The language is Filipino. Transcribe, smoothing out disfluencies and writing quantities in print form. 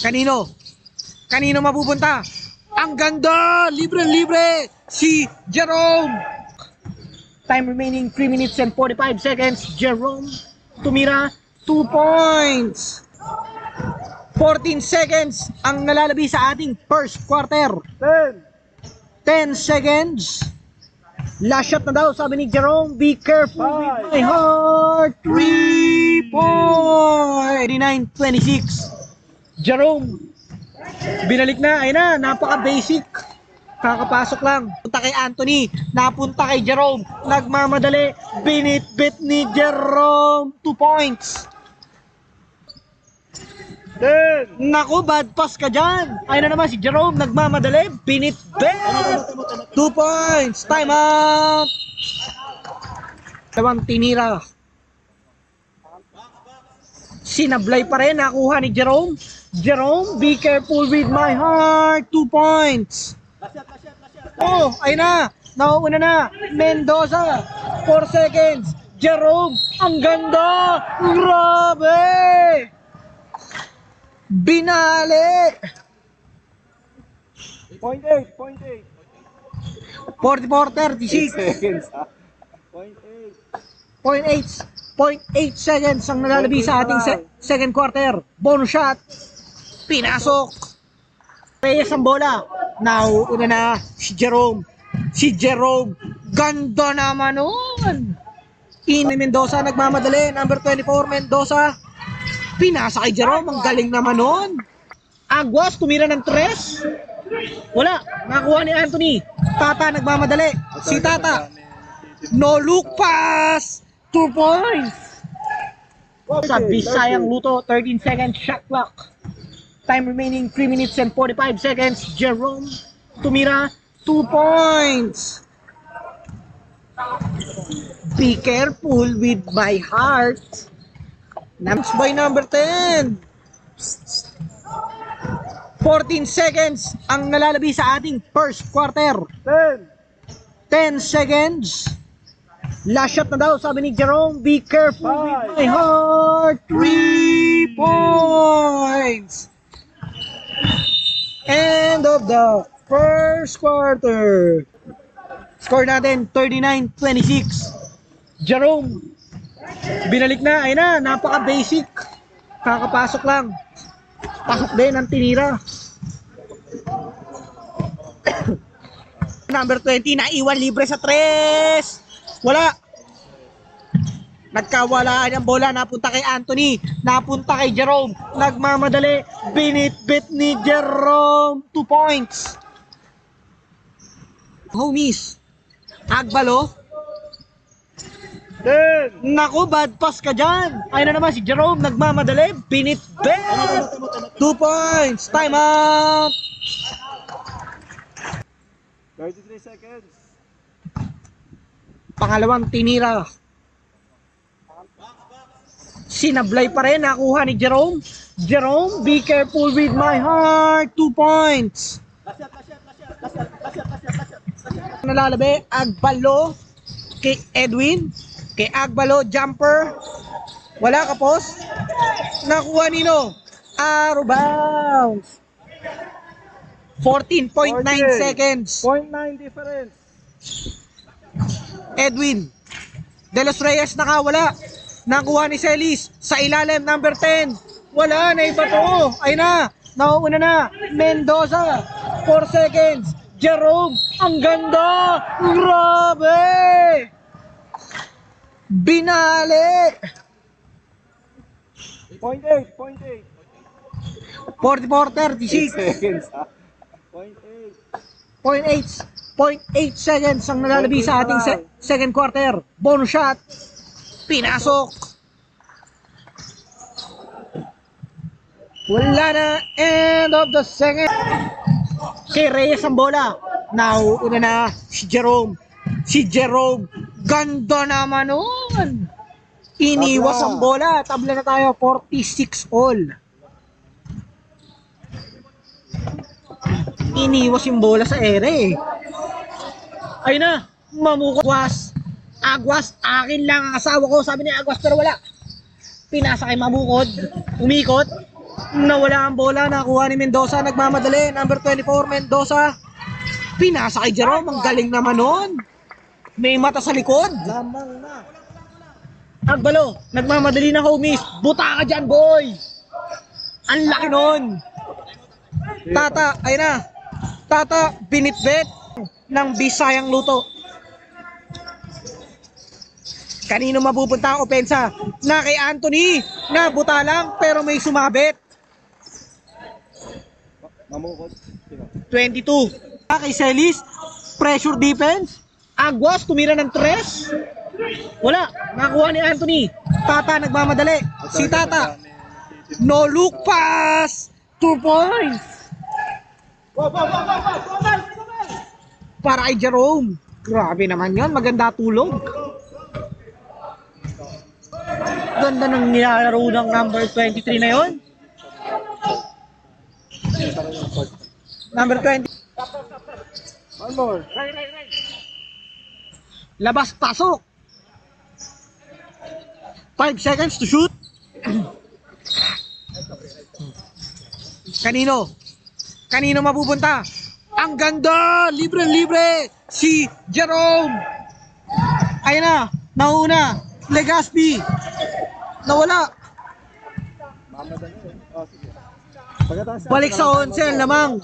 Kanino? Kanino mapupunta? Ang ganda! Libre-libre! Si Jerome! Time remaining 3 minutes and 45 seconds. Jerome tumira 2 points. 14 seconds ang nalalabi sa ating first quarter. 10 seconds. Last shot na daw, sabi ni Jerome. Be careful with my heart. 3 points. 39-26. Jerome binalik na. Ayun na, napaka-basic. Kakapasok lang. Punta kay Anthony. Napunta kay Jerome. Nagmamadali. Binitbit ni Jerome. 2 points. Naku, bad pass ka dyan. Ayun na naman si Jerome. Nagmamadali. Binitbit. 2 points. Time out. Tawang tinira. Sinablay pa rin. Nakuha ni Jerome. Jerome, be careful with my heart. 2 points. Oh, ayun na. Nauuna na. Mendoza. 4 seconds. Jerome, ang ganda. Grabe. Binali. 0.8. 44-36. 0.8 seconds ang nalalabi sa ating second quarter. Bonus shot. Pinasok. Reyes ang bola. Nauuna na si Jerome. Si Jerome. Ganda naman nun. Mendoza nagmamadali. Number 24 Mendoza. Pinasa kay Jerome. Ang galing naman nun. Aguas tumira ng 3. Wala. Nakuha ni Anthony. Tata nagmamadali. Si Tata. No look pass. 2 points. Sa Bisayang Luto. 13 seconds shot clock. Time remaining 3 minutes and 45 seconds. Jerome tumira 2 points. Be careful with my heart. Match by number 10. 14 seconds ang nalalabi sa ating first quarter. 10 seconds. Last shot na daw, sabi ni Jerome. Be careful with my heart. 3 points. End of the first quarter. Score natin 39-26. Jerome binalik na. Ayun na, napaka-basic. Kakapasok lang. Pasok din ang tinira. Number 20 naiwan libre sa 3. Wala. Nagkawalaan ang bola, napunta kay Anthony, napunta kay Jerome, nagmamadali, binitbit ni Jerome. 2 points. Homies, Agbalo. Naku, bad pass ka dyan. Ayun na naman si Jerome, nagmamadali, binitbit. 2 points. Time out. 33 seconds. Pangalawang tinira. Sinablay pa rin, nakuha ni Jerome. Jerome, be careful with my heart. 2 points. Nalalabi, Agbalo kay Edwin. Kay Agbalo, jumper. Wala ka post. Nakuha nino. Bounce. 14.9 seconds. 0.9 difference. Edwin De Los Reyes nakawala. Nakuha ni Celis sa ilalim, number 10. Wala na, iba to. Ay na, nauuna na. Mendoza, 4 seconds. Jerome, ang ganda. Grabe. Binali. 0.8. 44-36. Seconds. 0.8 seconds ang nalalabi sa ating second quarter. Bonus shot. Pinasok. Wala na. End of the second. Kay Reyes ang bola. Nauuna na si Jerome. Si Jerome. Ganda naman nun. Iniwas ang bola. Tabla na tayo. 46 all. Iniwas yung bola sa ere. Ayun na. Mamukwas. Aguas, akin lang ang asawa ko. Sabi ni Aguas, pero wala. pinasa kay Mabukod, umikot, nawala ang bola, nakuha ni Mendoza, nagmamadali, number 24 Mendoza, pinasa kay Jerome, ang galing naman nun. May mata sa likod. Lamang na. Agbalo, nagmamadali na homies, buta ka dyan boy. Ang laki nun. Tata, ayun na. Tata, binitbit ng Bisayang luto. Kanino mapupunta ang opensa? Na kay Anthony, na buta lang pero may sumabit. Mamukod. Sino? 22. Kay Celis, pressure defense. Aguas, tumira ng 3. Wala, nakuha ni Anthony. Tata nagmamadali. Si Tata, no look pass. 2 points. Para kay Jerome. Grabe naman yun, maganda tulog. Ganda ng nilalaro ng number 23 na yon. Number 20. One more. Labas, pasok. 5 seconds to shoot. Kanino? Kanino mapupunta? Ang ganda! Libre-libre! Si Jerome! Ayun na, nauna. Legaspi. Nawala. Mamadali. Oh, sige. Pagkatapos Balik sa 11 lamang.